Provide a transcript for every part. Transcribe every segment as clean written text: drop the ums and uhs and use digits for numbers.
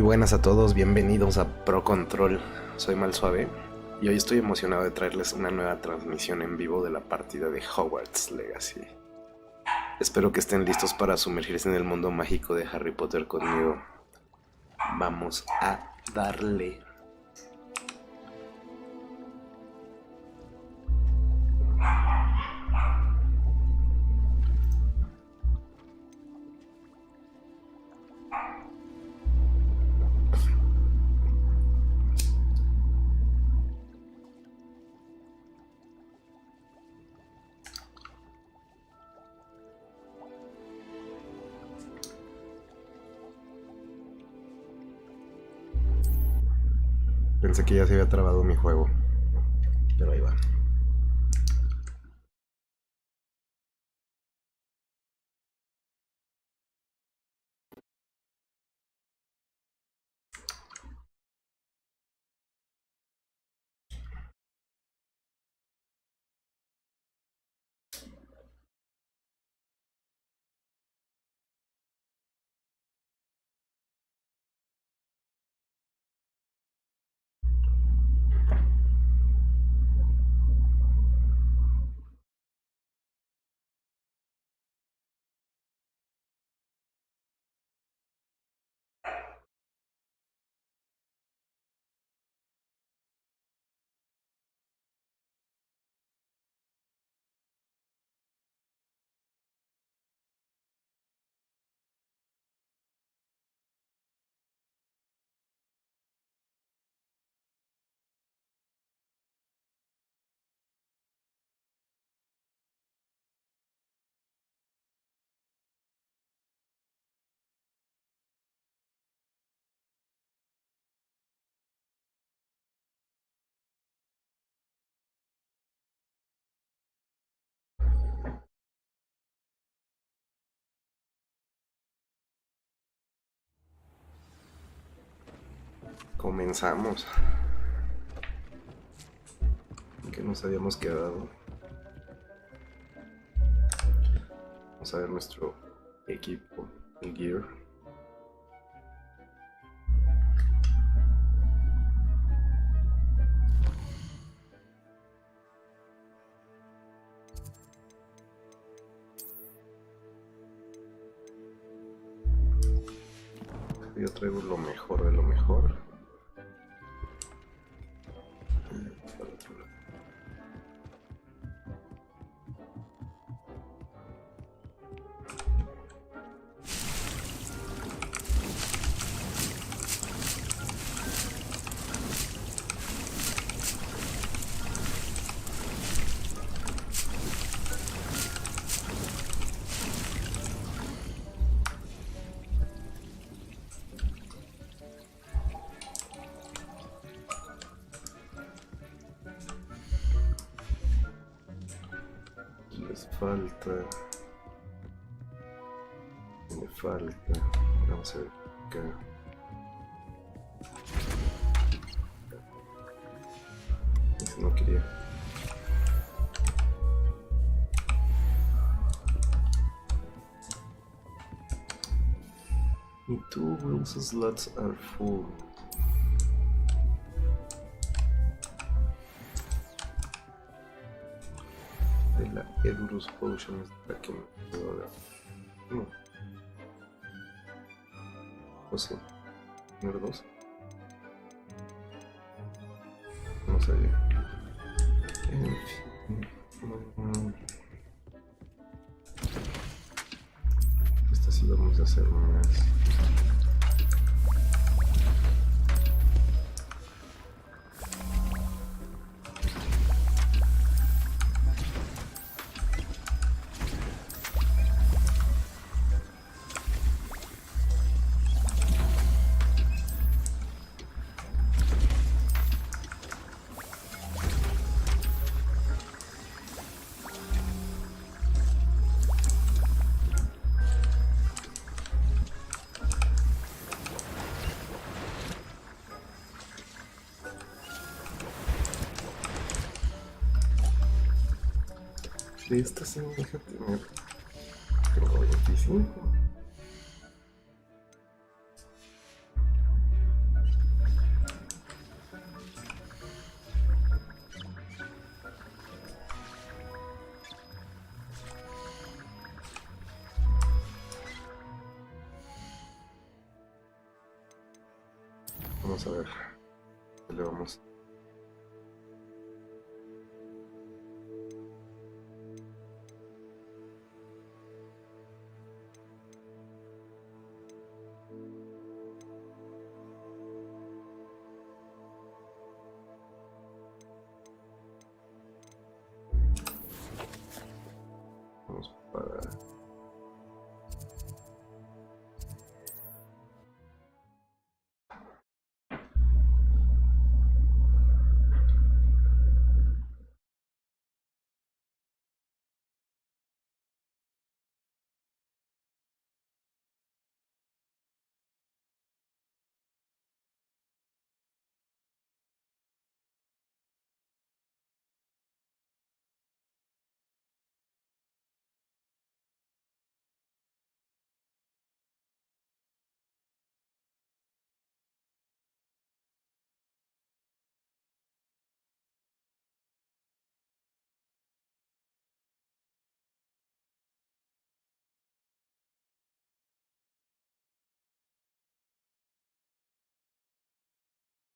buenas a todos, bienvenidos a ProControl. Soy Malsuave y hoy estoy emocionado de traerles una nueva transmisión en vivo de la partida de Hogwarts Legacy. Espero que estén listos para sumergirse en el mundo mágico de Harry Potter conmigo. Vamos a darle. Pensé que ya se había trabado mi juego, pero ahí va. Comenzamos. ¿En qué nos habíamos quedado? Vamos a ver nuestro equipo, el gear. Yo traigo lo mejor de lo mejor. Me falta, vamos a ver acá. Ese no quería. My 2 rules slots are full. De la Edurus Potion esta que me puedo dar. No. O sí. ¿Número 2? No sabía. En fin. Esta sí vamos a hacer más. De esta sí me deja tener. Tengo 25. Vamos a ver qué le vamos. Vamos para...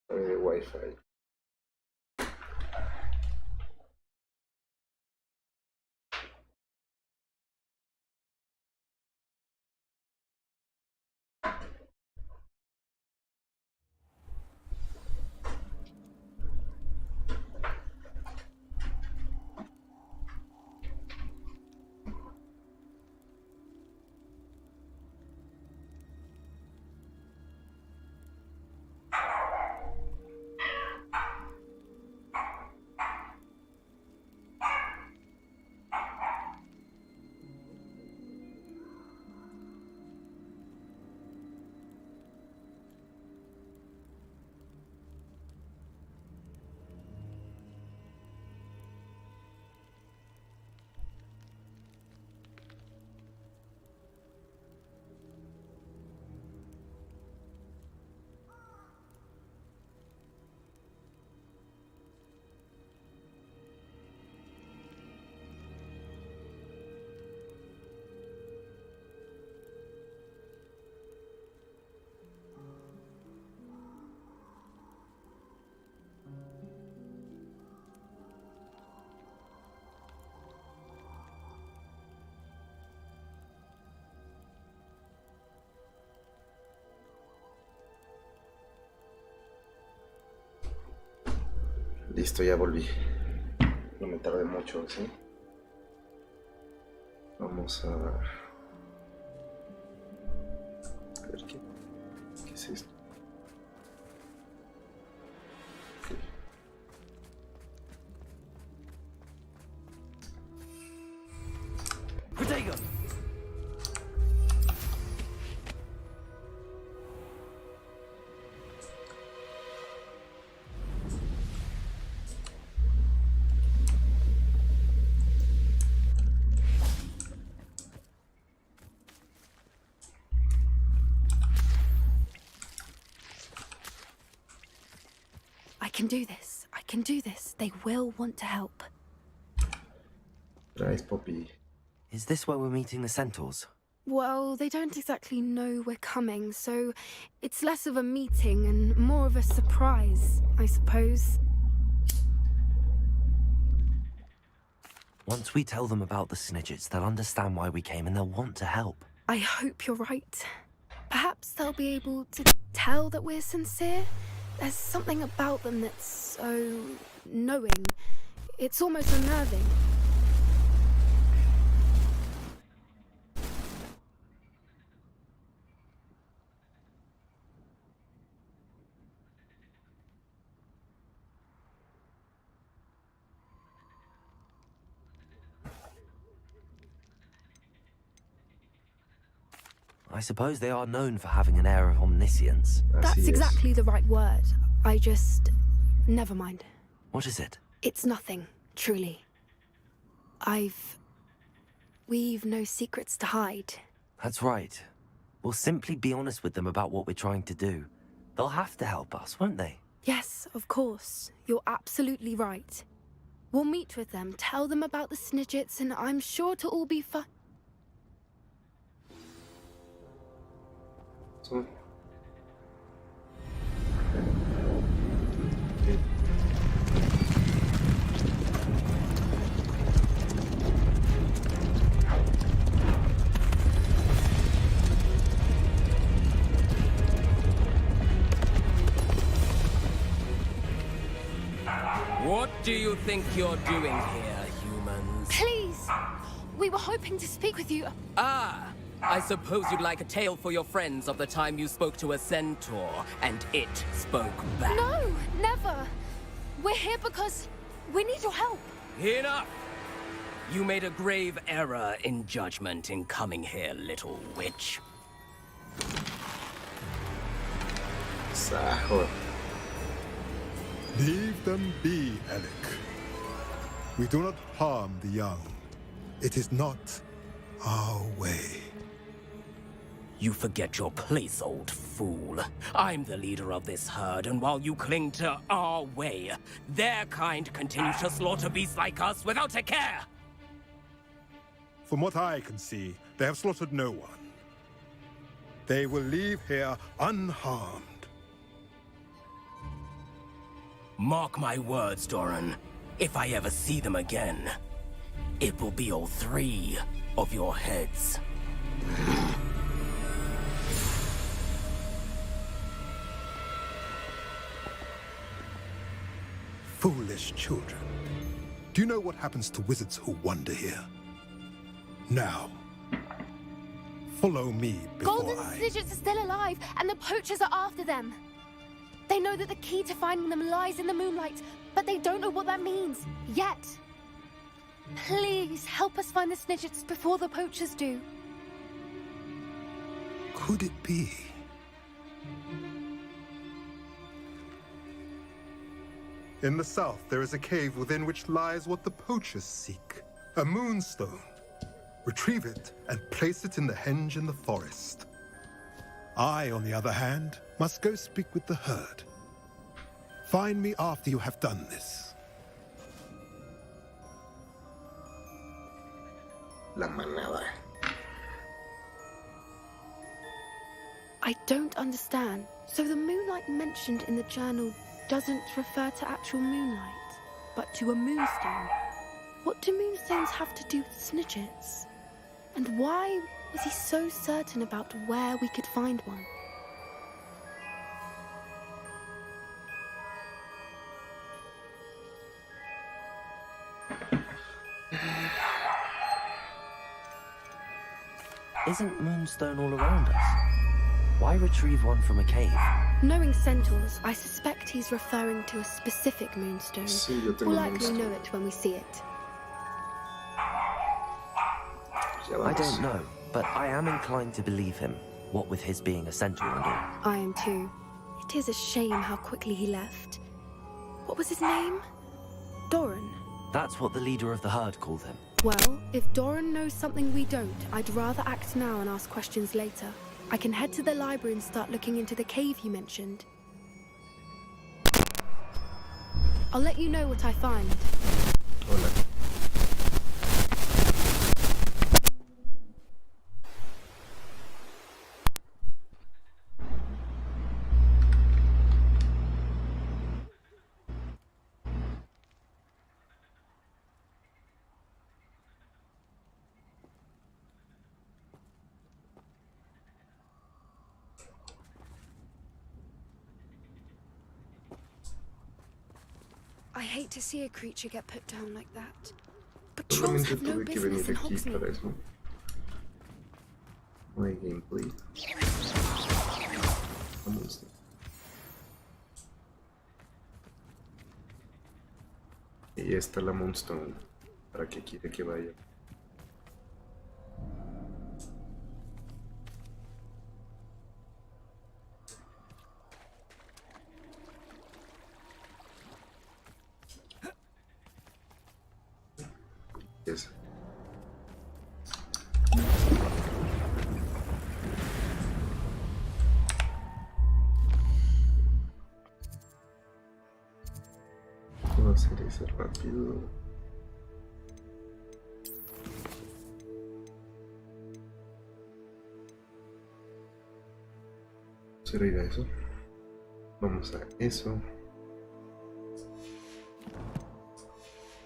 Wi-Fi. Listo, ya volví. No me tardé mucho, ¿sí? Vamos a ver qué es esto. Okay. I can do this. I can do this. They will want to help. Nice, Poppy. Is this where we're meeting the centaurs? Well, they don't exactly know we're coming, so it's less of a meeting and more of a surprise, I suppose. Once we tell them about the Snidgets, they'll understand why we came and they'll want to help. I hope you're right. Perhaps they'll be able to tell that we're sincere. There's something about them that's so knowing. It's almost unnerving. I suppose they are known for having an air of omniscience. That's exactly the right word. I just... never mind. What is it? It's nothing, truly. We've no secrets to hide. That's right. We'll simply be honest with them about what we're trying to do. They'll have to help us, won't they? Yes, of course. You're absolutely right. We'll meet with them, tell them about the Snidgets, and I'm sure to all be fine. So. do you think you're doing here, humans? Please! We were hoping to speak with you. Ah, I suppose you'd like a tale for your friends of the time you spoke to a centaur, and it spoke back. No, never. We're here because we need your help. Enough! You made a grave error in judgment in coming here, little witch. Sajo. Leave them be, Alec. We do not harm the young. It is not our way. You forget your place, old fool. I'm the leader of this herd, and while you cling to our way, their kind continue to slaughter beasts like us without a care! From what I can see, they have slaughtered no one. They will leave here unharmed. Mark my words, Doran. If I ever see them again, it will be all 3 of your heads. Foolish children. Do you know what happens to wizards who wander here? Now, follow me before Golden I... Snidgets are still alive, and the poachers are after them. They know that the key to finding them lies in the moonlight, but they don't know what that means, yet. Please, help us find the Snidgets before the poachers do. Could it be? In the south, there is a cave within which lies what the poachers seek. A moonstone. Retrieve it and place it in the henge in the forest. I, on the other hand, must go speak with the herd. Find me after you have done this. La manada. I don't understand. So the moonlight mentioned in the journal doesn't refer to actual moonlight, but to a moonstone. What do moonstones have to do with Snidgets? And why was he so certain about where we could find one? Isn't Moonstone all around us? Why retrieve one from a cave? Knowing centaurs, I suspect he's referring to a specific moonstone. Sí, yo tengo We'll likely moonstone. know it when we see it. Ya I vamos. don't know, but I am inclined to believe him, what with his being a centaur and all. I am too. It is a shame how quickly he left. What was his name? Doran. That's what the leader of the herd called him. Well, if Doran knows something we don't, I'd rather act now and ask questions later. I can head to the library and start looking into the cave you mentioned. I'll let you know what I find. Hola. I hate to see a creature get put down like that. But trolls Solamente have no tuve que business venir in aquí para Hogsmeade. eso. No hay gameplay. Vamos. Y ya está la Moonstone. ¿Para qué quiere que vaya? Esa. Puedo hacer eso rápido. ¿Será ir a eso? Vamos a eso.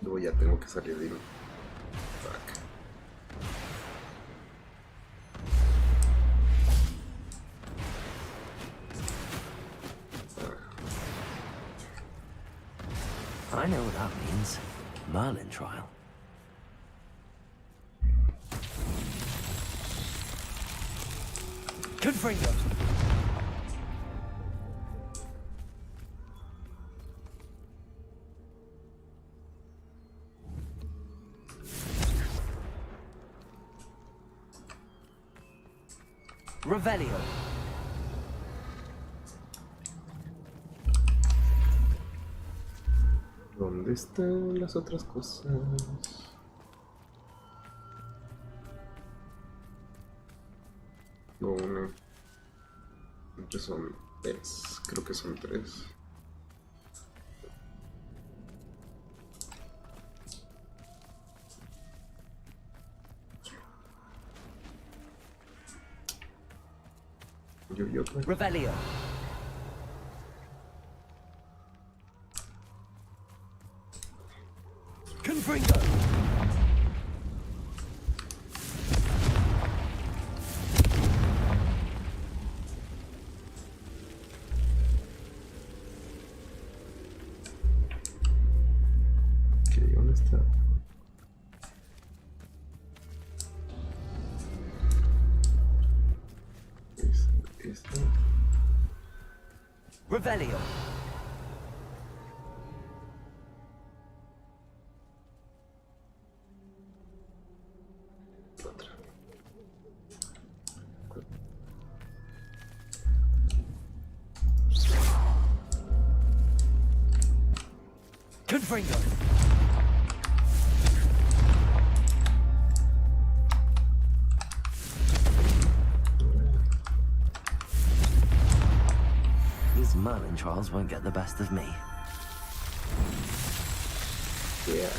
Luego ya tengo que salir de ahí. Fuck. I know what that means. Merlin trial. Confringo. Revelio. ¿Dónde están las otras cosas? No, una. Siempre son tres. Creo que son tres. Yo. Revelio. Confringo. Ok, ¿dónde está? Esta. Revelio. Otra. Confringo. These Merlin trials won't get the best of me. Yeah.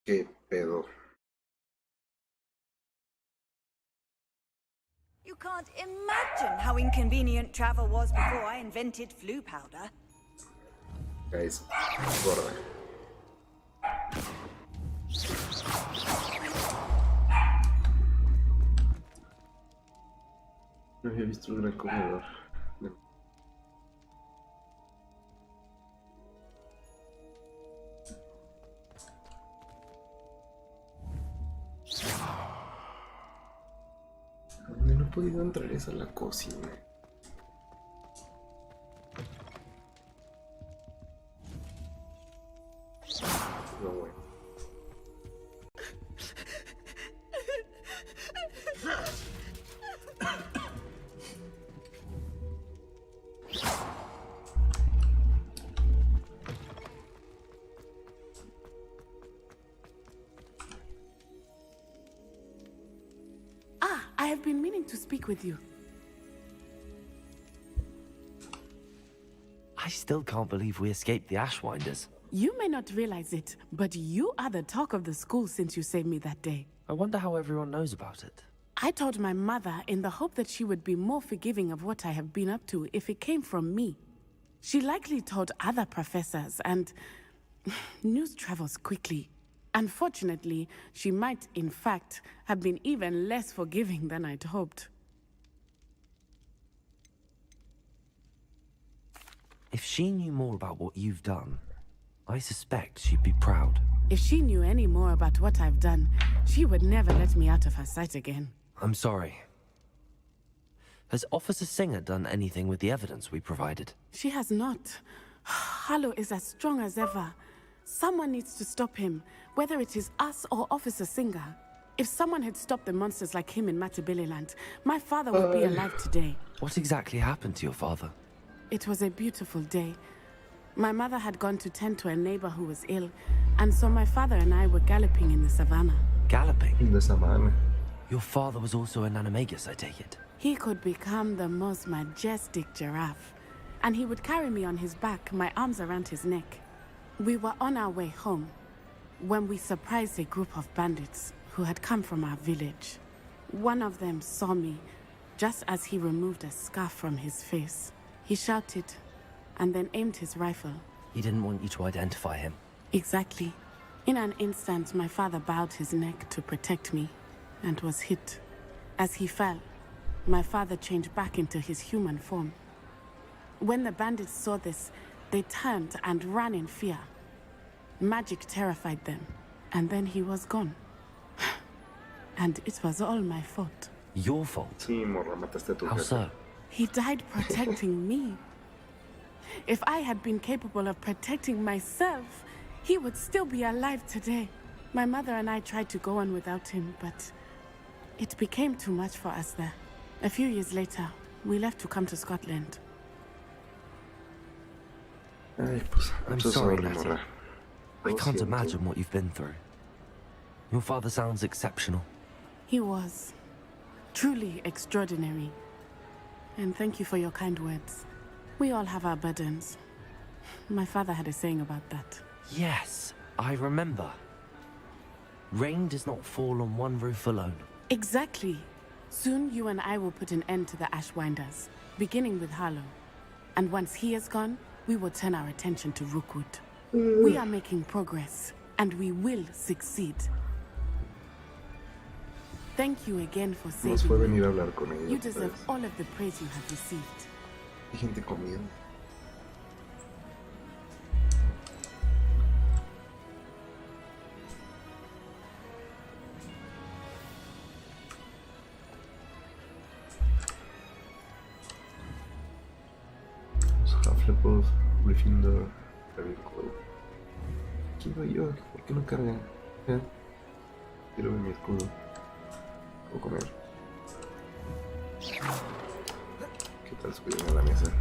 ¿Qué pedo? You can't imagine how inconvenient travel was before I invented flu powder. Guys, gorda. No había visto un gran comedor. No. No he podido entrar a la cocina. No, bueno. I have been meaning to speak with you. I still can't believe we escaped the Ashwinders. You may not realize it, but you are the talk of the school since you saved me that day. I wonder how everyone knows about it. I told my mother in the hope that she would be more forgiving of what I have been up to if it came from me. She likely told other professors, and news travels quickly. Unfortunately, she might, in fact, have been even less forgiving than I'd hoped. If she knew more about what you've done, I suspect she'd be proud. If she knew any more about what I've done, she would never let me out of her sight again. I'm sorry. Has Officer Singer done anything with the evidence we provided? She has not. Harlow is as strong as ever. Someone needs to stop him, whether it is us or Officer Singer. If someone had stopped the monsters like him in Matabeleland, my father would be alive today. What exactly happened to your father? It was a beautiful day. My mother had gone to tend to a neighbor who was ill, and so my father and I were galloping in the savannah. Galloping? In the savannah. Your father was also an animagus, I take it? He could become the most majestic giraffe, and he would carry me on his back, my arms around his neck. We were on our way home when we surprised a group of bandits who had come from our village. One of them saw me just as he removed a scarf from his face. He shouted and then aimed his rifle. He didn't want you to identify him. Exactly. In an instant, my father bowed his neck to protect me and was hit. As he fell, my father changed back into his human form. When the bandits saw this, they turned and ran in fear. Magic terrified them, and then he was gone. And it was all my fault. Your fault? Sí, morra, mataste a tu How jefe. so? He died protecting me. If I had been capable of protecting myself, he would still be alive today. My mother and I tried to go on without him, but it became too much for us there. A few years later, we left to come to Scotland. Ay, pues, I'm so sorry, sorry, Letty. morra. I Lo can't siento. imagine what you've been through. Your father sounds exceptional. He was truly extraordinary. And thank you for your kind words. We all have our burdens. My father had a saying about that. Yes, I remember. Rain does not fall on one roof alone. Exactly. Soon you and I will put an end to the Ashwinders, beginning with Harlow. And once he is gone, we will turn our attention to Rookwood. We are making progress, and we will succeed. Thank you again for Nos fue saving venir me. a hablar con ella. You deserve Pues. all of the praise you have received. Hay gente comida. Hufflepuff, Gryffindor, Ravenclaw. ¿Quién voy yo? ¿Por qué no cargan? Quiero ver mi escudo. Puedo comer. ¿Qué tal subirme a la mesa?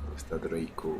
¿Dónde está Draco?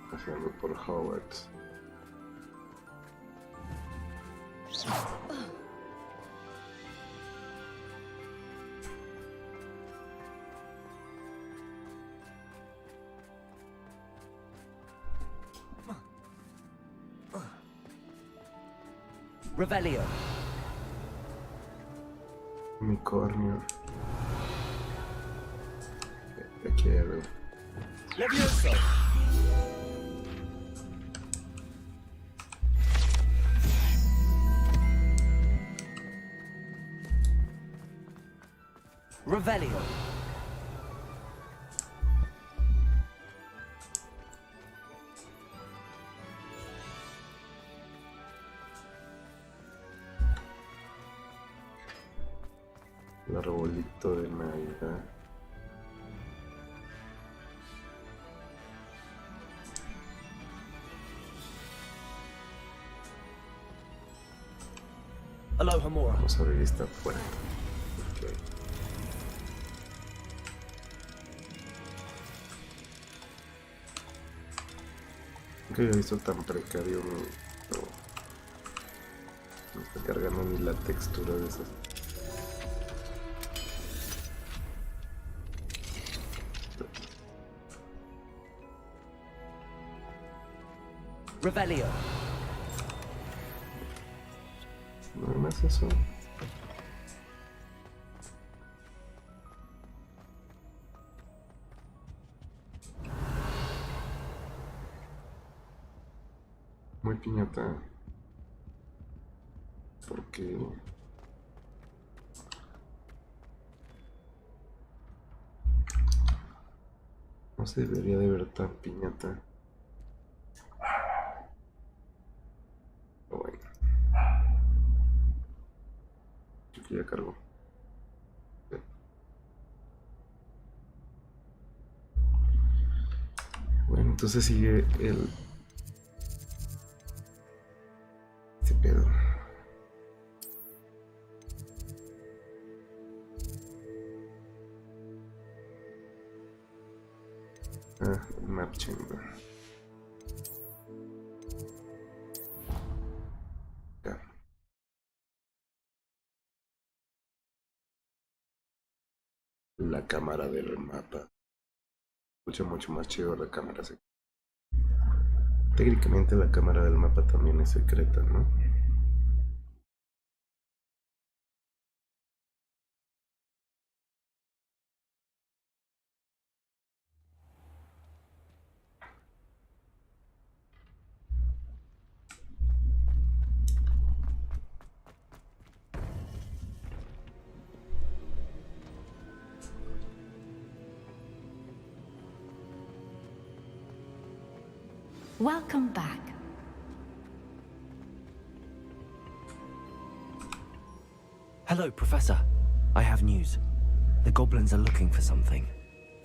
Paseando por Hogwarts. Revelio. Unicornio. Te quiero. Levioso. Revelio. El arbolito de Navidad. Aloha Mora. Vamos a abrir esta puerta. Okay. Nunca había visto tan precario no está cargando ni la textura de esas. Revelio. Nada más eso. Muy piñata. Porque no se debería de ver tan piñata. Bueno. Creo que ya cargó. Bueno, entonces sigue el... este pedo. Marching. Ya. La cámara del mapa. Escucha mucho más chido la cámara. Técnicamente la cámara del mapa también es secreta, ¿no? Welcome back. Hello, Professor. I have news. The goblins are looking for something.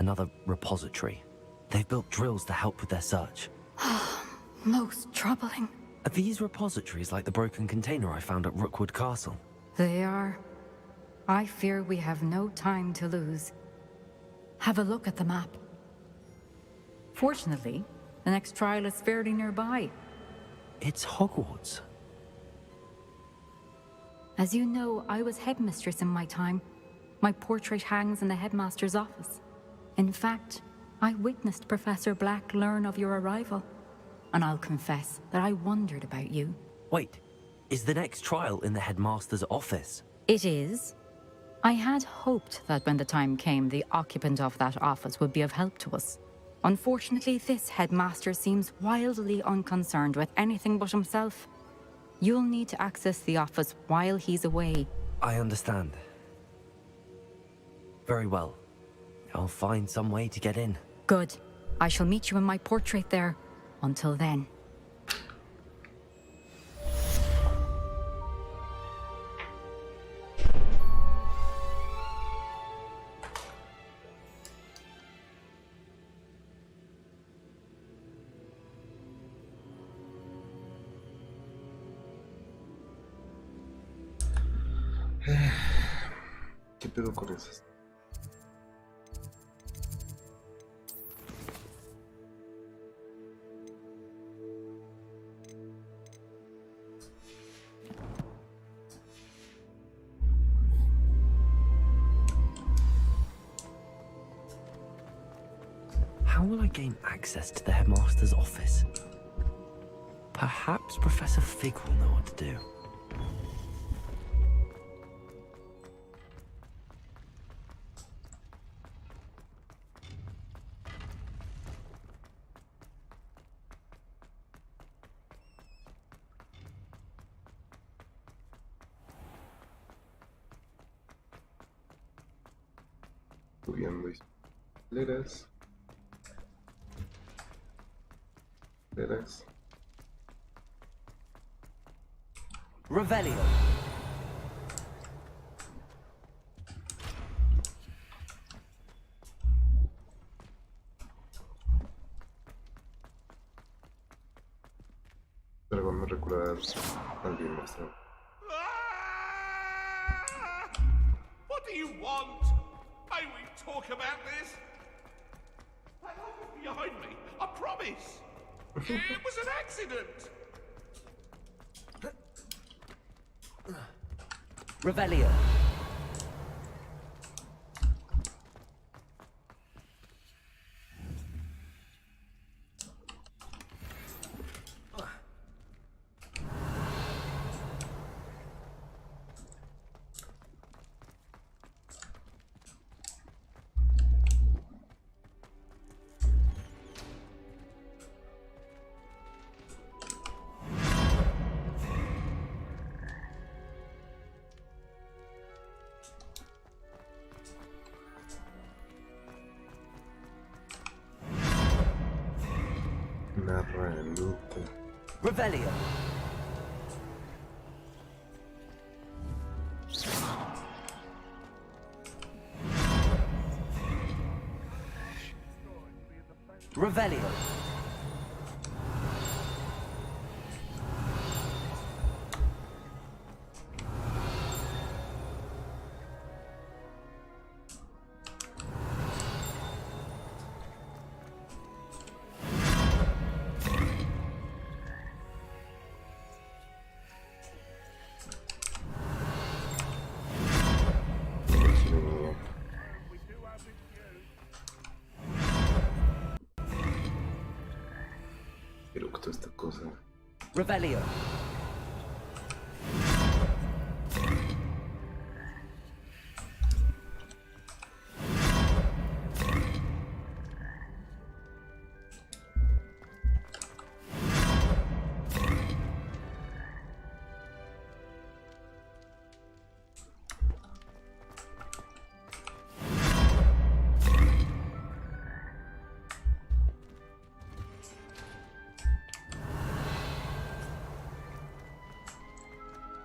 Another repository. They've built drills to help with their search. Most troubling. Are these repositories like the broken container I found at Rookwood Castle? They are. I fear we have no time to lose. Have a look at the map. Fortunately, the next trial is fairly nearby. It's Hogwarts. As you know, I was headmistress in my time. My portrait hangs in the headmaster's office. In fact, I witnessed Professor Black learn of your arrival. And I'll confess that I wondered about you. Wait, is the next trial in the headmaster's office? It is. I had hoped that when the time came, the occupant of that office would be of help to us. Unfortunately, this headmaster seems wildly unconcerned with anything but himself. You'll need to access the office while he's away. I understand. Very well. I'll find some way to get in. Good. I shall meet you in my portrait there. Until then. ¿Qué pedo con esas? How will I gain access to the headmaster's office? Perhaps Professor Fig will know what to do. Subiendo escaleras. Escaleras. Revelio. Alguien muestra. What do you want? May we talk about this? That light was behind me, I promise. It was an accident. Revelio. Narramente. Revelio. Revelio. Eructo esta cosa. Revelio.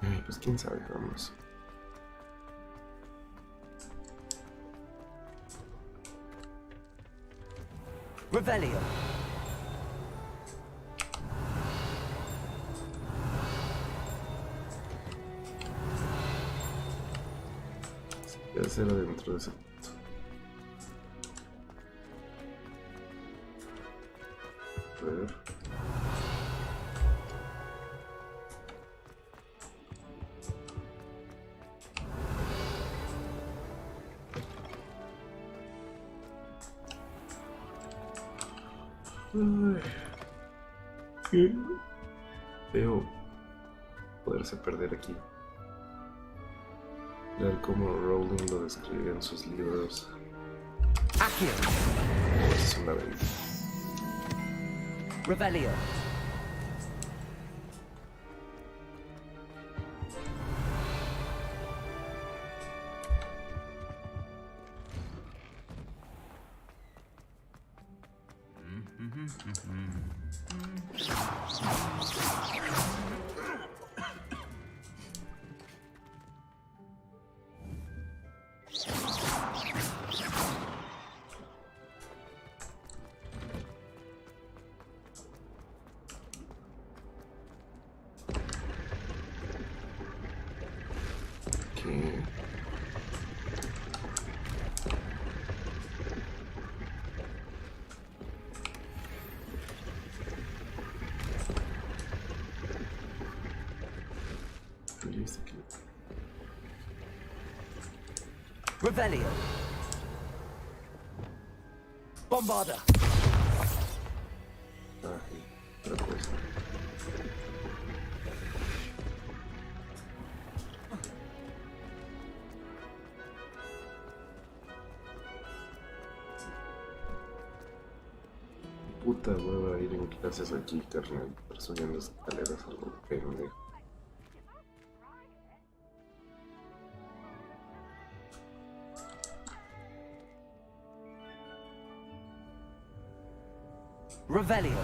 Ay, pues quién sabe, vamos. Revelio. ¿Qué hacer adentro de ese punto? A ver. Ay, qué feo poderse perder aquí. Ver cómo Rowling lo describe en sus libros. Accio. Es una venta. Revelio. ¿Qué? ¿Listo aquí? Revelio. Bombarda. Ay, otra cosa. Puta hueva ir en clases aquí, carnal. Pero subiendo escaleras a lo pendejo. Revelio.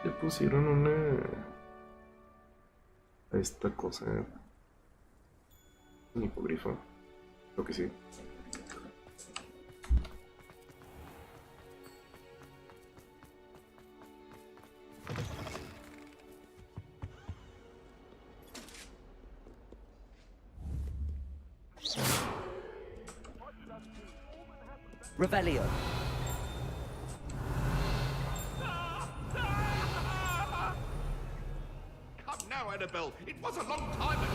Le pusieron una... a esta cosa Un hipogrifo. Creo que sí. Revelio. Come now, Annabelle. It was a long time ago.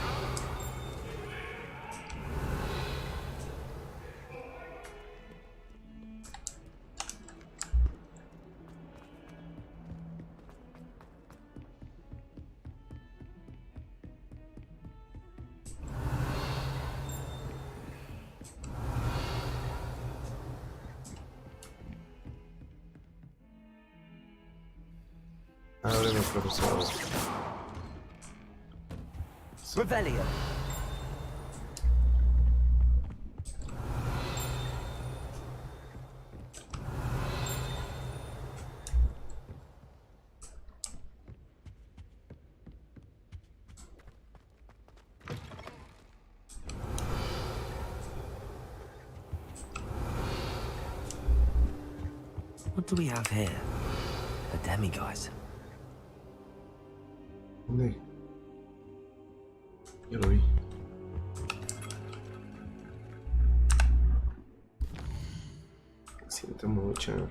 Ábreme, profesor. Revelio. What do we have here? A demiguise. ¿Dónde? Ya lo vi. Siento mucho.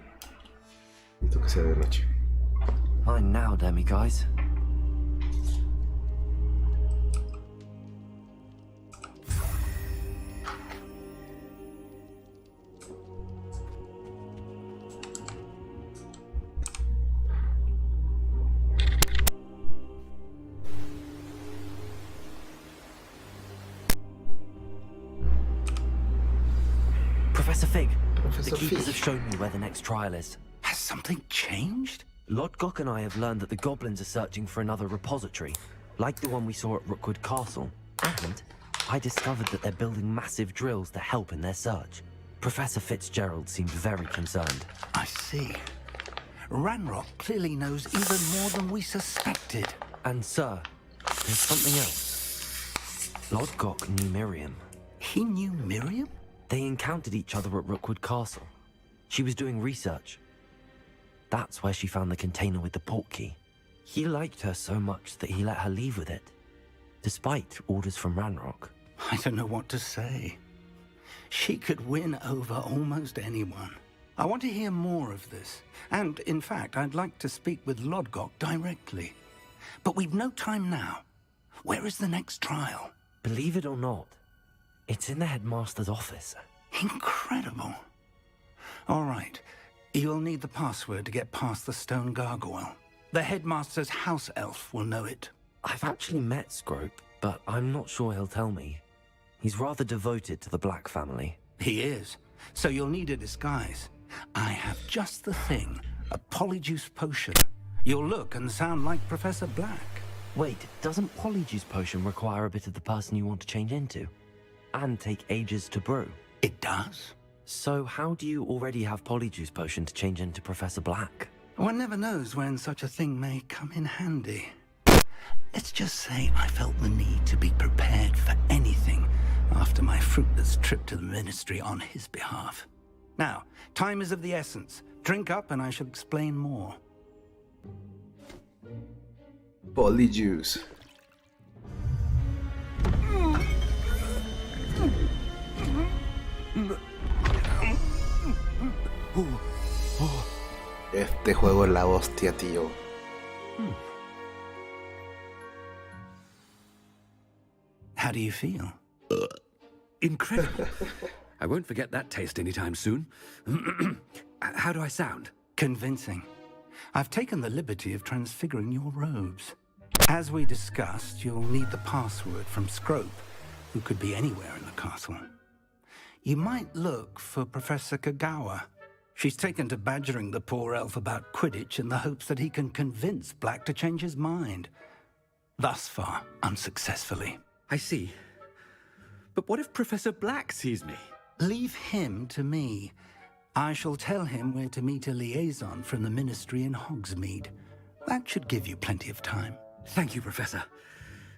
Necesito que sea de noche. Fine now, demiguise. Professor Fig, Professor the keepers Fig. have shown me where the next trial is. Has something changed? Lodgok and I have learned that the goblins are searching for another repository, like the one we saw at Rookwood Castle. And I discovered that they're building massive drills to help in their search. Professor Fitzgerald seemed very concerned. I see. Ranrock clearly knows even more than we suspected. And sir, there's something else. Lodgok knew Miriam. He knew Miriam? They encountered each other at Rookwood Castle. She was doing research. That's where she found the container with the port key. He liked her so much that he let her leave with it, despite orders from Ranrock. I don't know what to say. She could win over almost anyone. I want to hear more of this. And, in fact, I'd like to speak with Lodgok directly. But we've no time now. Where is the next trial? Believe it or not, it's in the headmaster's office. Incredible. All right. You'll need the password to get past the stone gargoyle. The headmaster's house elf will know it. I've actually met Scrope, but I'm not sure he'll tell me. He's rather devoted to the Black family. He is. So you'll need a disguise. I have just the thing. A polyjuice potion. You'll look and sound like Professor Black. Wait, doesn't Polyjuice Potion require a bit of the person you want to change into? And take ages to brew? It does. So how do you already have Polyjuice Potion to change into Professor Black? One never knows when such a thing may come in handy. Let's just say I felt the need to be prepared for anything after my fruitless trip to the ministry on his behalf. Now, time is of the essence. Drink up and I shall explain more. Polyjuice. Este juego es la hostia, tío. How do you feel? Incredible. I won't forget that taste anytime soon. How do I sound? Convincing. I've taken the liberty of transfiguring your robes. As we discussed, you'll need the password from Scrope, who could be anywhere in the castle. You might look for Professor Kagawa. She's taken to badgering the poor elf about Quidditch in the hopes that he can convince Black to change his mind. Thus far, unsuccessfully. I see. But what if Professor Black sees me? Leave him to me. I shall tell him where to meet a liaison from the ministry in Hogsmeade. That should give you plenty of time. Thank you, Professor.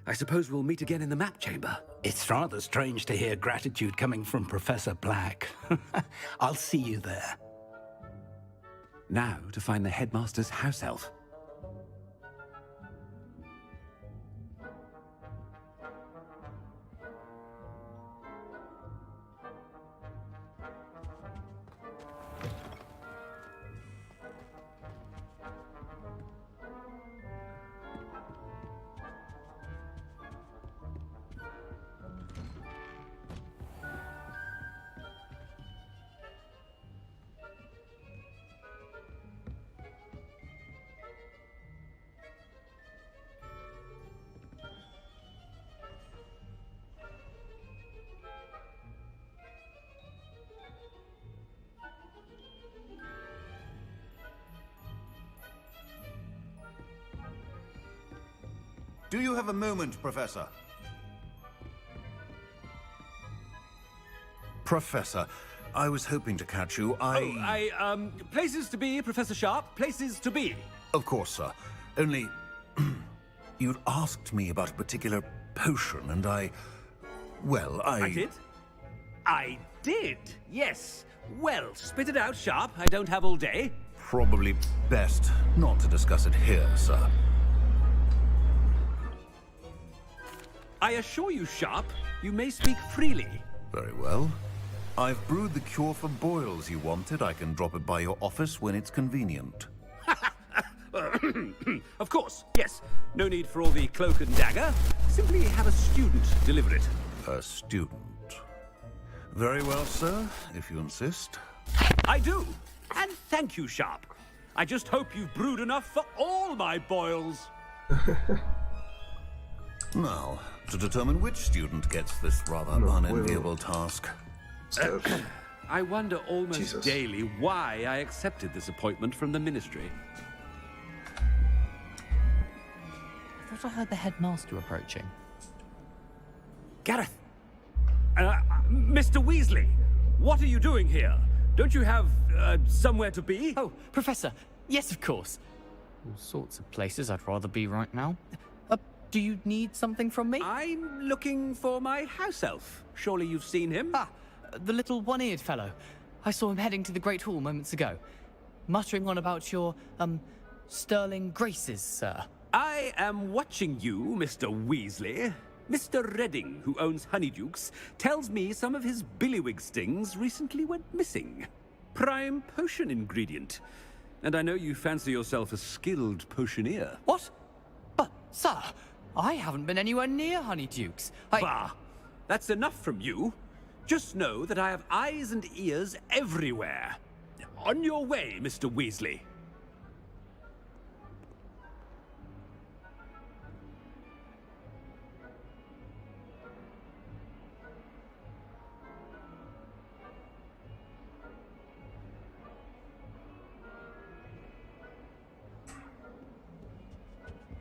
I suppose we'll meet again in the map chamber. It's rather strange to hear gratitude coming from Professor Black. I'll see you there. Now to find the headmaster's house elf. Do you have a moment, Professor? Professor, I was hoping to catch you. Places to be, Professor Sharp, places to be. Of course, sir. Only, you'd asked me about a particular potion, and I did? I did, yes. Well, spit it out, Sharp. I don't have all day. Probably best not to discuss it here, sir. I assure you, Sharp, you may speak freely. Very well. I've brewed the cure for boils you wanted. I can drop it by your office when it's convenient. Of course, yes. No need for all the cloak and dagger. Simply have a student deliver it. A student. Very well, sir, if you insist. I do. And thank you, Sharp. I just hope you've brewed enough for all my boils. Now, to determine which student gets this rather unenviable task. I wonder almost daily why I accepted this appointment from the ministry. I thought I heard the headmaster approaching. Gareth! Mr. Weasley, what are you doing here? Don't you have somewhere to be? Oh, Professor, yes, of course. All sorts of places I'd rather be right now. Do you need something from me? I'm looking for my house elf. Surely you've seen him? Ah, the little one-eared fellow. I saw him heading to the Great Hall moments ago, muttering on about your, sterling graces, sir. I am watching you, Mr. Weasley. Mr. Redding, who owns Honeydukes, tells me some of his billywig stings recently went missing. Prime potion ingredient. And I know you fancy yourself a skilled potioneer. What? But, sir, I haven't been anywhere near Honeydukes. Bah! That's enough from you. Just know that I have eyes and ears everywhere. On your way, Mr. Weasley.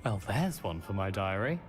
Well, there's one for my diary.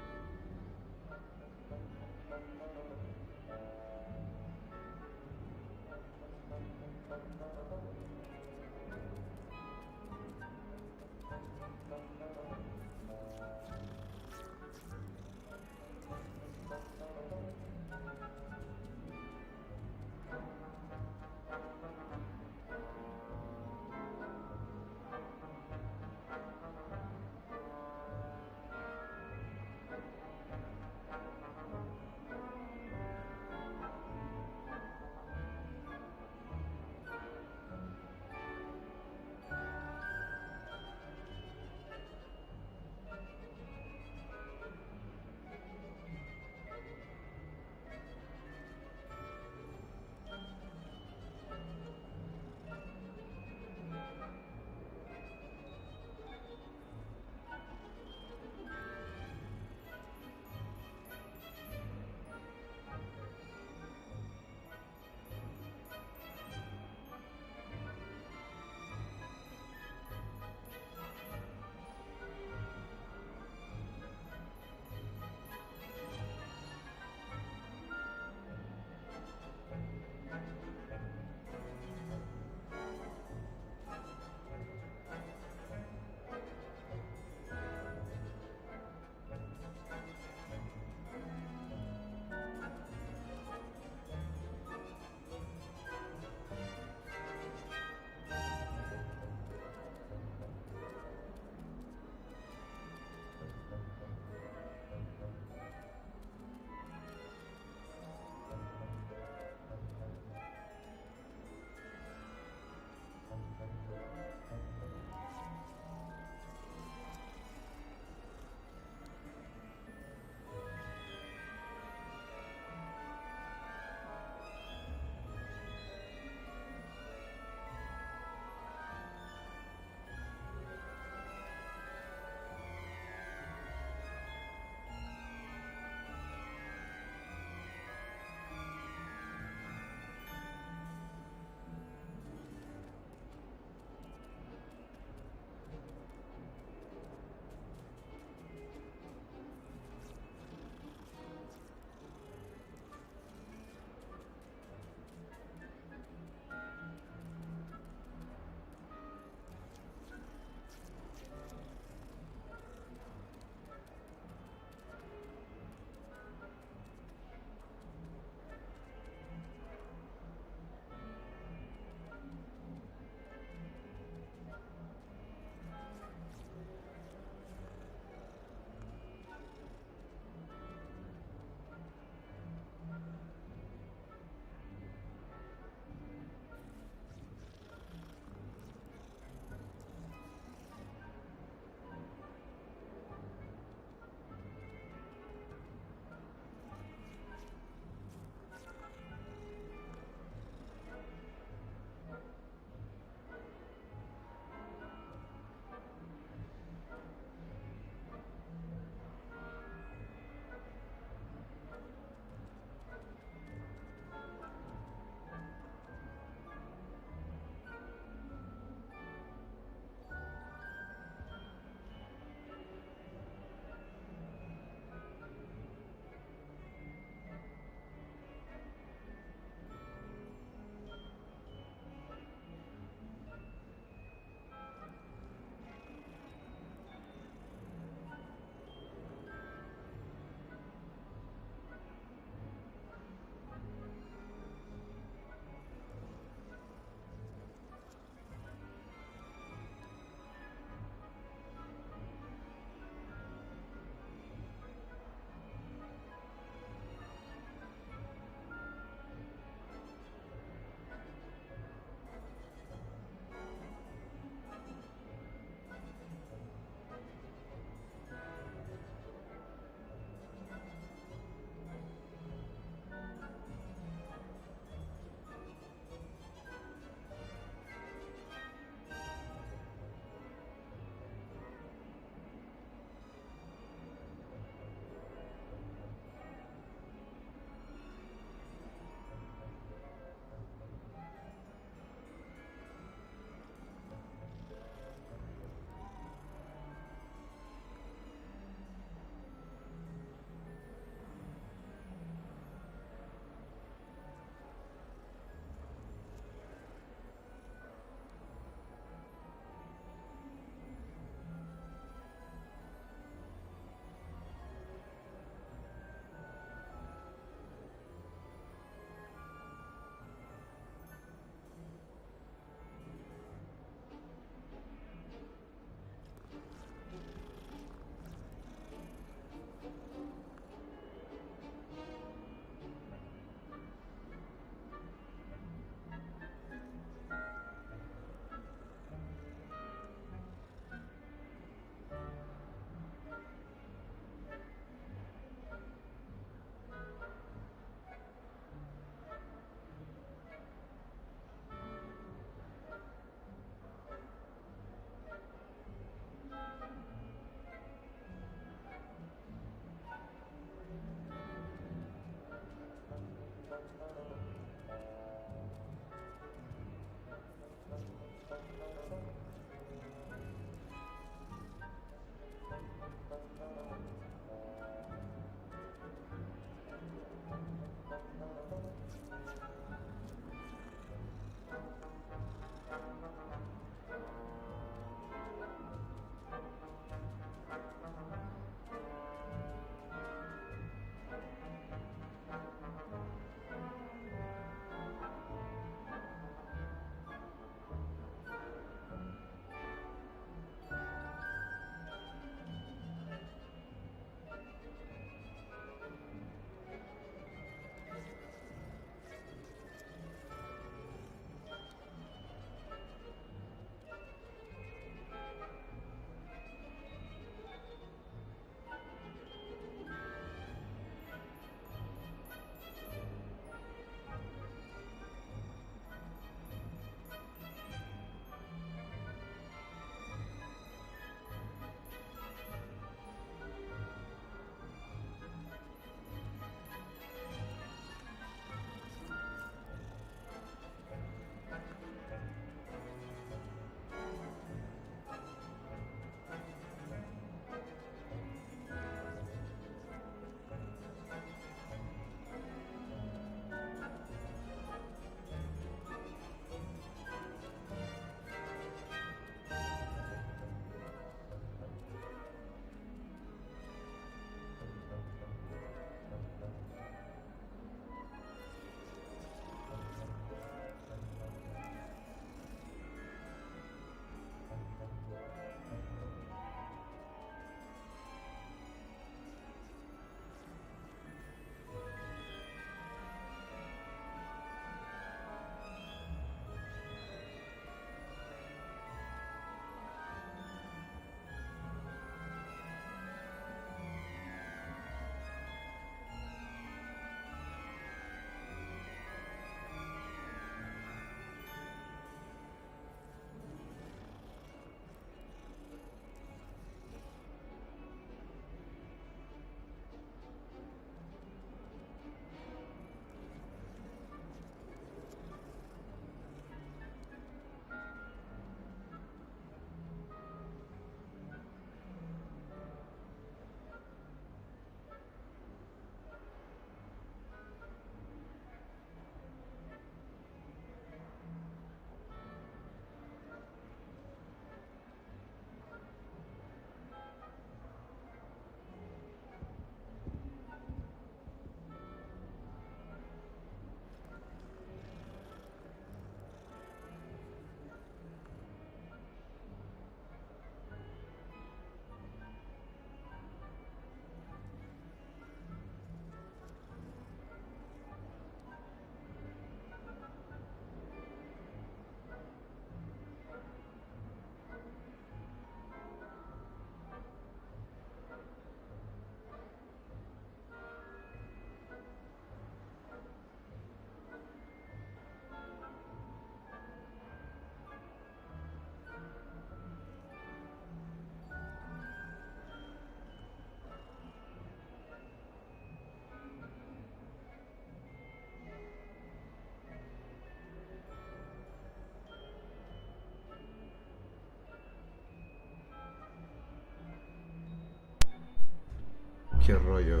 qué rollo.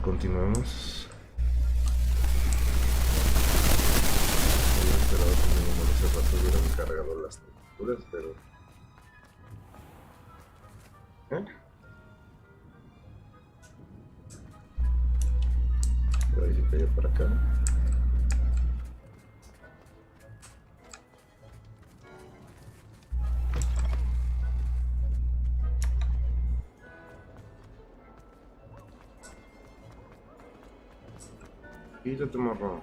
Continuamos. Había esperado que mínimo en ese rato hubieran cargado las texturas, pero... Por ahí se cayó para acá. Quítate, morro.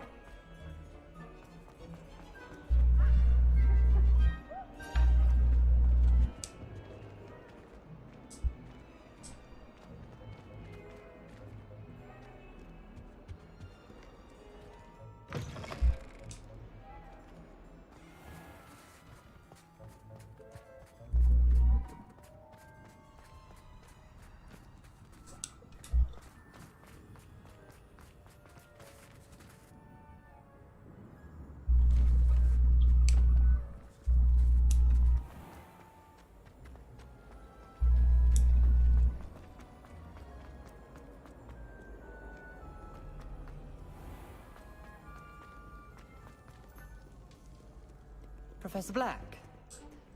Professor Black,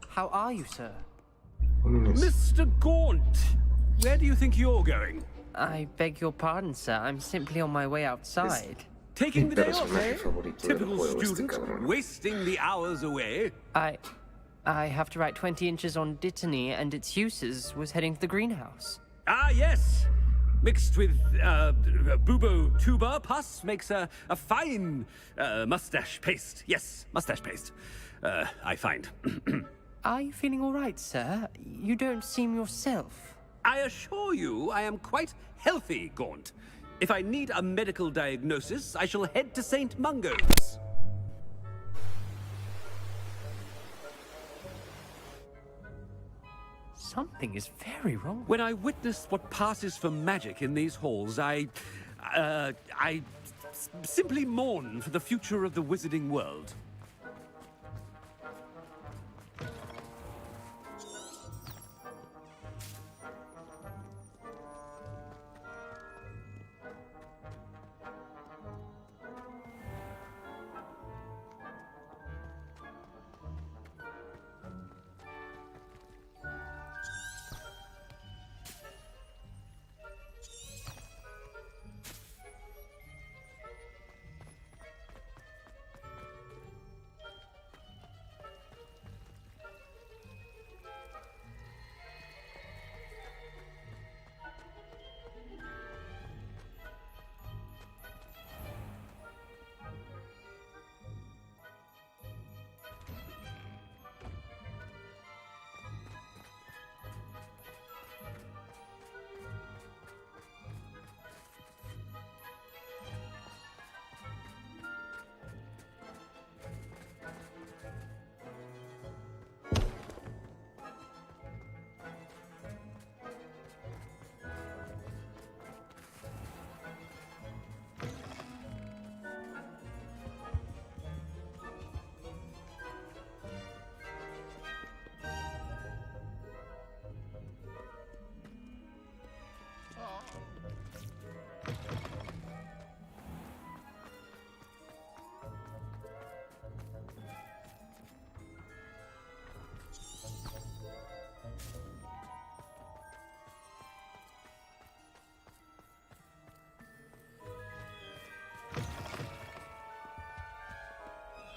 how are you, sir? Mr. Gaunt, where do you think you're going? I beg your pardon, sir. I'm simply on my way outside. Taking the day off, eh? Typical student, wasting the hours away. I have to write 20 inches on Dittany and its uses. Was heading to the greenhouse. Ah, yes. Mixed with bubo tuber pus makes a fine mustache paste. Yes, mustache paste. I find. Are you feeling all right, sir? You don't seem yourself. I assure you I am quite healthy, Gaunt. If I need a medical diagnosis, I shall head to St. Mungo's. Something is very wrong. When I witness what passes for magic in these halls, I simply mourn for the future of the wizarding world.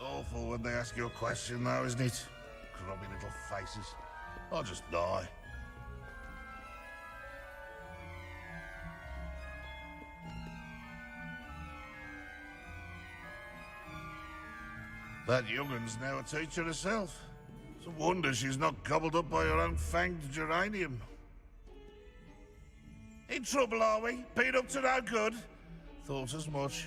Awful when they ask you a question, though, isn't it? Grubby little faces. I'll just die. That young'un's now a teacher herself. It's a wonder she's not gobbled up by her own fanged geranium. In trouble, are we? Been up to no good? Thought as much.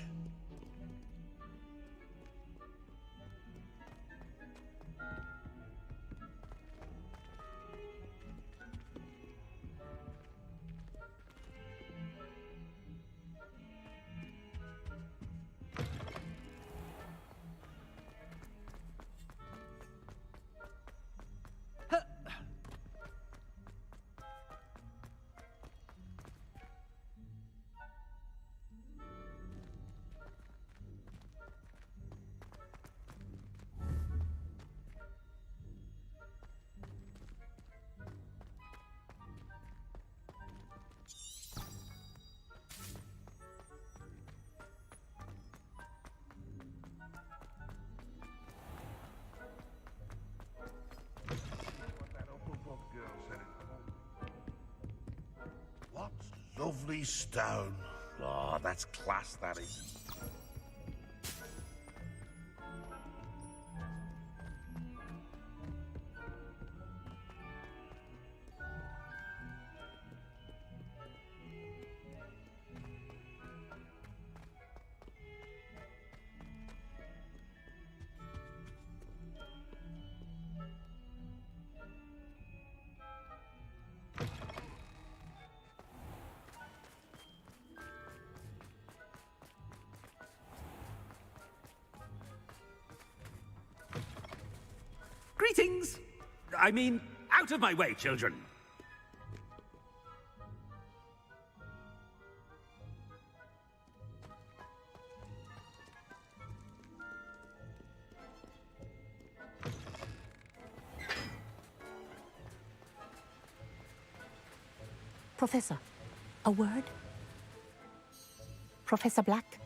lovely stone. Oh, that's class, that is. Greetings! I mean, out of my way, children! Professor, a word? Professor Black,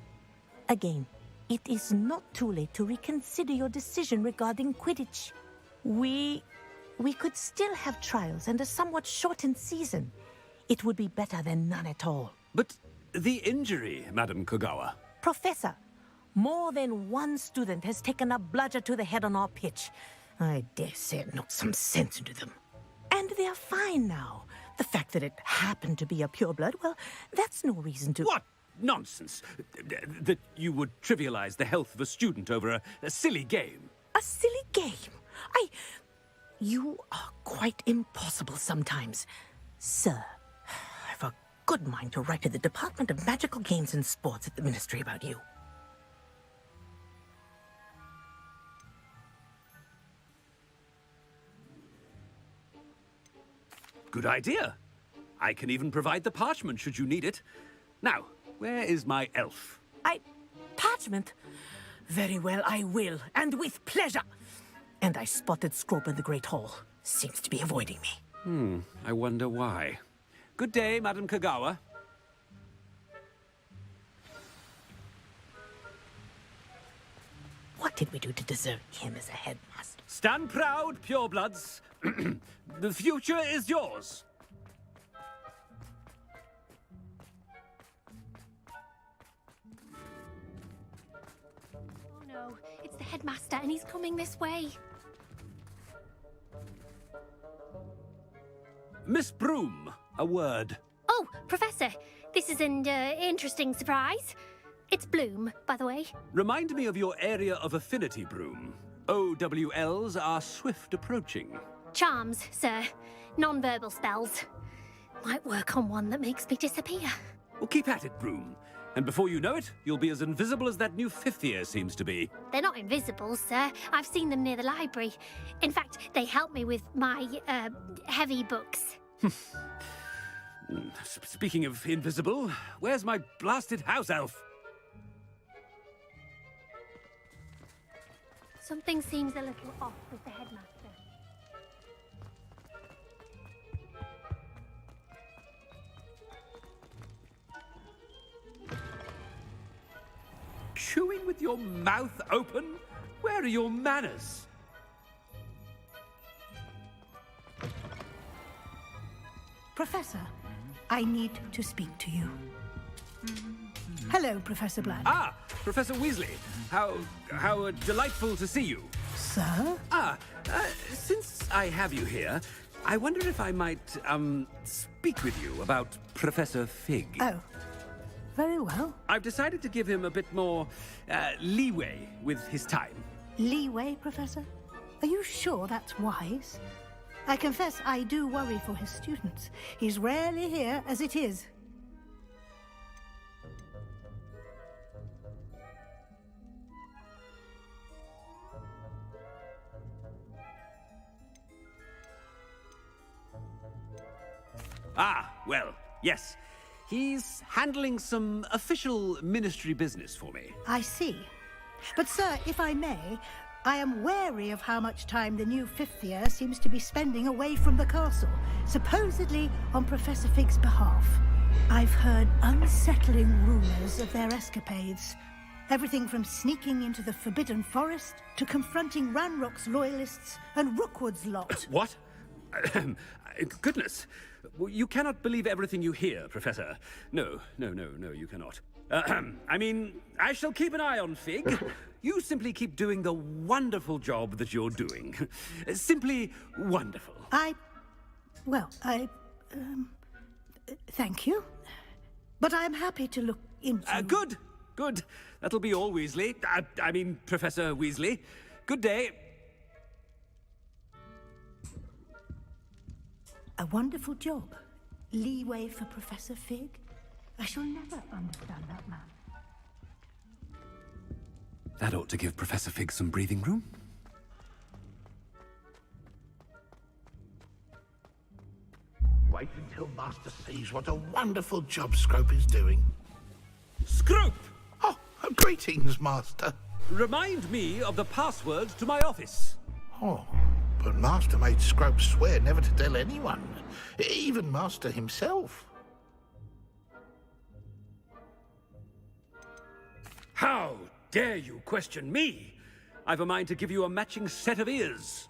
again, it is not too late to reconsider your decision regarding Quidditch. We could still have trials and a somewhat shortened season. It would be better than none at all. But the injury, Madam Kogawa. Professor, more than one student has taken a bludger to the head on our pitch. I dare say it knocked some sense into them. And they're fine now. The fact that it happened to be a pureblood, well, that's no reason to... What nonsense! That you would trivialize the health of a student over a silly game. A silly game? You are quite impossible sometimes. Sir, I've a good mind to write to the Department of Magical Games and Sports at the Ministry about you. Good idea. I can even provide the parchment should you need it. Now, where is my elf? Parchment? Very well, I will, and with pleasure. And I spotted Scrope in the Great Hall. Seems to be avoiding me. I wonder why. Good day, Madam Kogawa. What did we do to deserve him as a headmaster? Stand proud, purebloods. The future is yours. Oh no, it's the headmaster and he's coming this way. Miss Broom, a word. Oh, Professor, this is an interesting surprise. It's Bloom, by the way. Remind me of your area of affinity, Broom. OWLs are swift approaching. Charms, sir. Non-verbal spells. Might work on one that makes me disappear. Well, keep at it, Broom. And before you know it, you'll be as invisible as that new fifth year seems to be. They're not invisible, sir. I've seen them near the library. In fact, they help me with my, heavy books. Speaking of invisible, where's my blasted house elf? Something seems a little off with the headmaster. Chewing with your mouth open? Where are your manners? Professor, I need to speak to you. Hello, Professor Black. Ah, Professor Weasley. How delightful to see you. Sir? Since I have you here, I wonder if I might, speak with you about Professor Fig. Oh, very well. I've decided to give him a bit more, leeway with his time. Leeway, Professor? Are you sure that's wise? I confess I do worry for his students. He's rarely here as it is. Ah, well, yes. He's handling some official ministry business for me. I see. But, sir, if I may, I am wary of how much time the new fifth year seems to be spending away from the castle, supposedly on Professor Fig's behalf. I've heard unsettling rumors of their escapades. Everything from sneaking into the Forbidden Forest to confronting Ranrock's loyalists and Rookwood's lot. What? Goodness. You cannot believe everything you hear, Professor. No, you cannot. I mean, I shall keep an eye on Fig. You simply keep doing the wonderful job that you're doing. Simply wonderful. Thank you. But I'm happy to look into... Good. That'll be all, Weasley. I mean, Professor Weasley. Good day. A wonderful job. Leeway for Professor Fig. I shall never understand that man. That ought to give Professor Fig some breathing room. Wait until Master sees what a wonderful job Scrope is doing. Scrope! Oh, greetings, Master. Remind me of the password to my office. Oh, but Master made Scrope swear never to tell anyone, even Master himself. How dare you question me? I've a mind to give you a matching set of ears.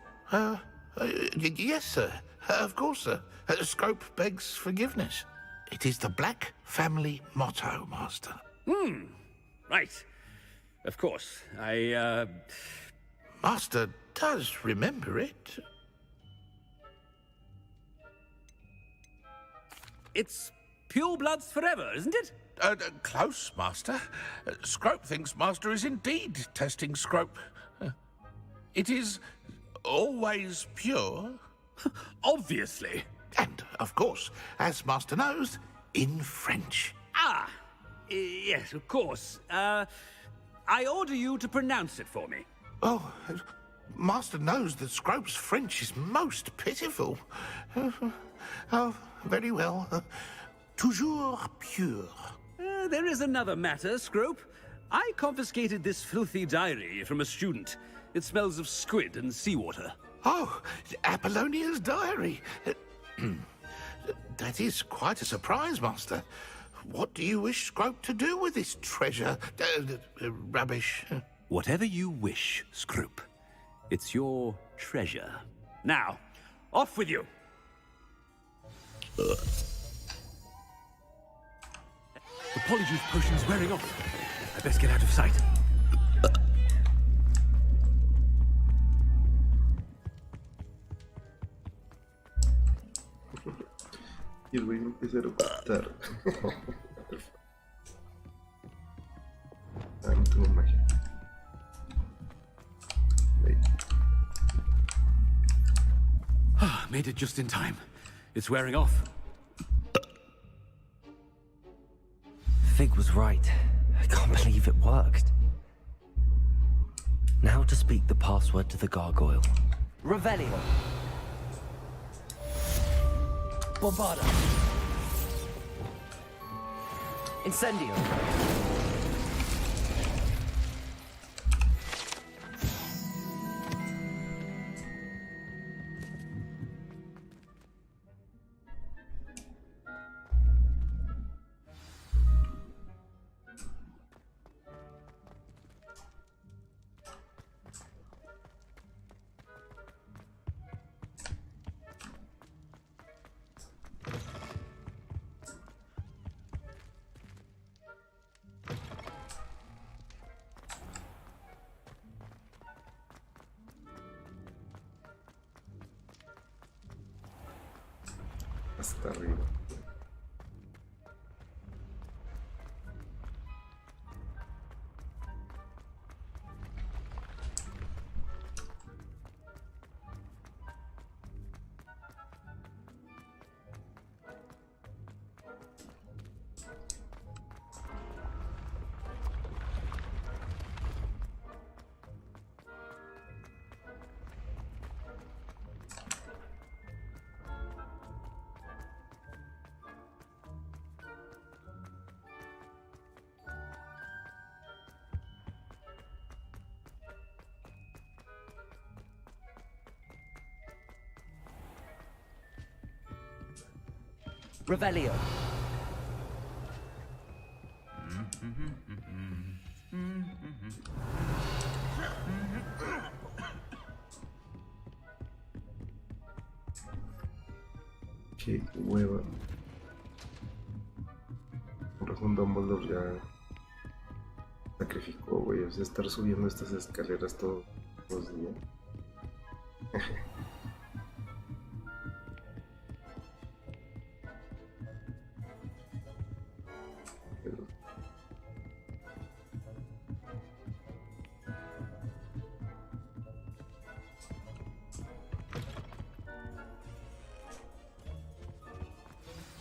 Yes, sir. Of course, sir. Scrope begs forgiveness. It is the Black family motto, Master. Right. Of course. Master does remember it. It's pure bloods forever, isn't it? Close, Master. Scrope thinks Master is indeed testing Scrope. It is always pure. Obviously. And, of course, as Master knows, in French. Yes, of course. I order you to pronounce it for me. Oh, Master knows that Scrope's French is most pitiful. Oh, very well. Toujours pure. There is another matter, Scrope. I confiscated this filthy diary from a student. It smells of squid and seawater. Oh, Apollonia's diary. That is quite a surprise, Master. What do you wish Scrope to do with this treasure? Rubbish. Whatever you wish, Scrope. It's your treasure. Now, off with you. The polyjuice potion's wearing off. I best get out of sight. Y el güey empieza a ocultar. No tengo magia. Made it just in time. It's wearing off. Fig was right. I can't believe it worked. Now to speak the password to the gargoyle. Revelio. Bombarda. Incendio. Hasta arriba. Revelio. Qué hueva. Por razón Dumbledore ya sacrificó, güey. O sea, estar subiendo estas escaleras todos los días.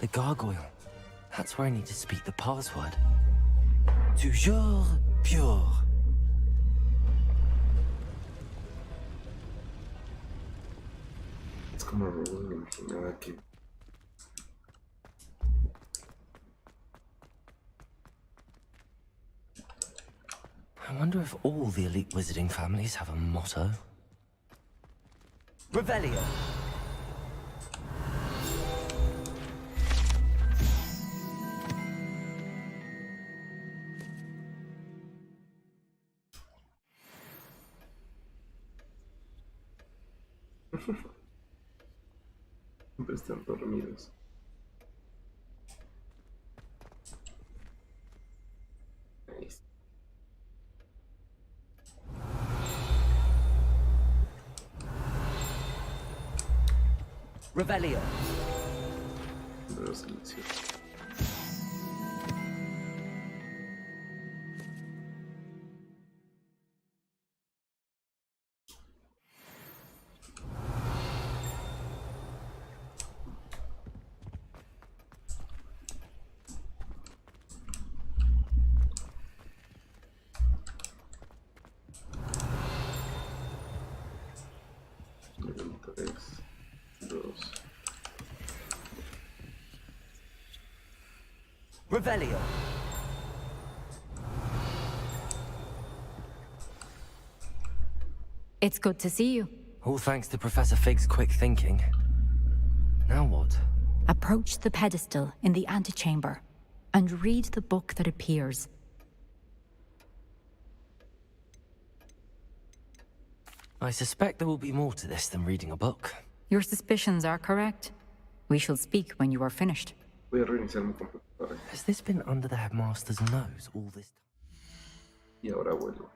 The gargoyle. That's where I need to speak the password. Toujours pure. Es como robo, me imaginaba que... I wonder if all the elite wizarding families have a motto. Revelio. Siempre están dormidos. Nice. Revelio. Pero silencioso. Nivel 3, 2. Revelio. It's good to see you. All thanks to Professor Fig's quick thinking. Now what? Approach the pedestal in the antechamber and read the book that appears. I suspect there will be more to this than reading a book. Your suspicions are correct. We shall speak when you are finished. Voy a reiniciar mi computadora. Has this been under the headmaster's nose all this time? Y ahora vuelvo.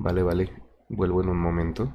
Vale, vuelvo en un momento.